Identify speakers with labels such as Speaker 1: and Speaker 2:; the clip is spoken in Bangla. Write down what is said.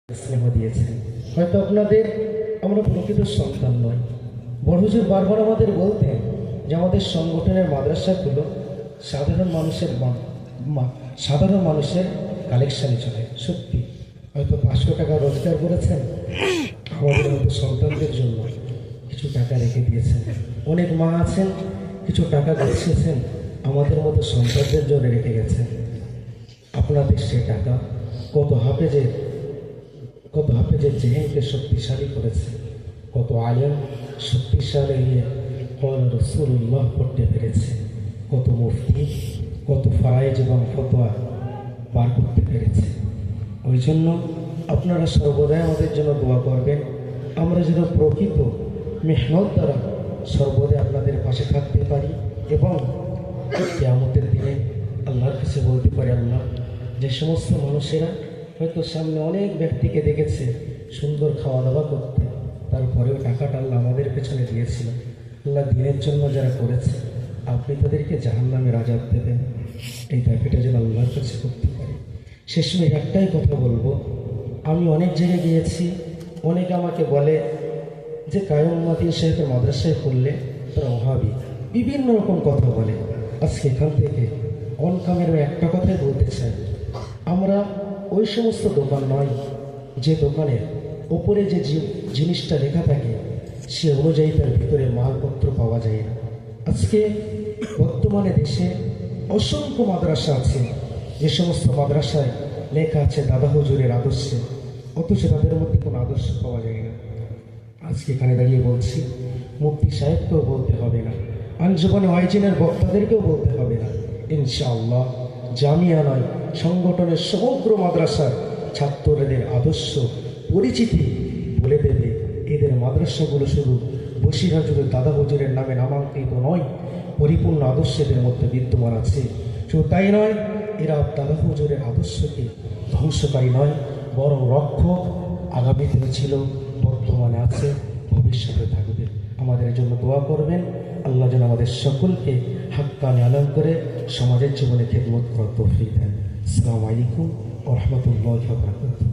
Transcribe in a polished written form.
Speaker 1: স্নেহ দিয়েছেন। হয়তো আপনাদের আমরা প্রকৃত সন্তান নয়। বড় হুজুর বারবার আমাদের বলতেন যে আমাদের সংগঠনের মাদ্রাসাগুলো সাধারণ মানুষের কালেকশানে চলে। সত্যি হয়তো 500 টাকা রোজগার করেছেন, আমাদের মতো সন্তানদের জন্য কিছু টাকা রেখে দিয়েছেন। অনেক মা আছেন কিছু টাকা গুছিয়েছেন, আমাদের মতো সন্তানদের জন্য রেখে গেছেন। আপনাদের সে টাকা কত হাফেজের জেহেনকে শক্তিশালী করেছে, কত আলেম শক্তিশালী নিয়ে কল রসুল্লাহ পড়তে পেরেছে, কত মুফতি, কত ফারাইজ এবং ফতোয়া বার করতে পেরেছে। ওই জন্য আপনারা সর্বদাই আমাদের জন্য দোয়া করবেন, আমরা যেন প্রকৃত মেহনত দ্বারা সর্বদাই আপনাদের পাশে থাকতে পারি এবং কিয়ামতের দিনে আল্লাহর কাছে বলতে পারি, আল্লাহ, যে সমস্ত মানুষেরা হয়তো সামনে অনেক ব্যক্তিকে দেখেছে সুন্দর খাওয়া দাওয়া করতে, তারপরেও টাকাটা আল্লাহ আমাদের পেছনে দিয়েছিল, আল্লাহ দিনের জন্য যারা করেছে আপনি তাদেরকে জাহান্নামের আযাব দেবেন। এই দাবিটা যেন আল্লাহর কাছে করতে পারি। শেষে একটাই কথা বলবো, আমি অনেক জায়গায় গিয়েছি, অনেকে আমাকে বলে যে কায়েম মাতিন সাহেবের মাদ্রাসায় পড়লে তারা ওহাবি, বিভিন্ন রকম কথা বলে। আজকে এখান থেকে অন ক্যামেরায় একটা কথাই বলতে চাই, আমরা ওই সমস্ত দোকান নয় যে দোকানের ওপরে যে জিনিসটা লেখা থাকে সে অনুযায়ী তার ভিতরে মালপত্র পাওয়া যায় না। আজকে বর্তমানে দেশে অসংখ্য মাদ্রাসা আছে, যে সমস্ত মাদ্রাসায় লেখা আছে দাদা হুজুরের আদর্শে, অথচ তাদের মধ্যে কোনো আদর্শ পাওয়া যায় না। আজকে এখানে দাঁড়িয়ে বলছি, মুফতি সাহেবকেও বলতে হবে না, আঞ্জুমানে ওয়াইজিনের বক্তাদেরকেও বলতে হবে না, ইনশাআল্লাহ জামিয়া নয় সংগঠনের সমগ্র মাদ্রাসার ছাত্রদের আদর্শ পরিচিতি বলে দেবে। এদের মাদ্রাসাগুলো শুধু বসিরহাজুরের দাদা হুজুরের নামে নামাঙ্কিত নয়, পরিপূর্ণ আদর্শের মধ্যে বিদ্যমান আছে। শুধু তাই নয়, এরা দাদা হুজুরের আদর্শকে ধ্বংসকারী নয়, বরং রক্ষক। আগামী দিনে ছিল, বর্তমানে আছে, ভবিষ্যতে থাকবে। আমাদের জন্য দোয়া করবেন, আল্লাহ যেন আমাদের সকলকে হাক্কানি আলম করে সমাজের জীবনে খেদমত করার তৌফিক দেন। আসসালামু আলাইকুম ওয়া রাহমাতুল্লাহি ওয়া বারাকাতুহু।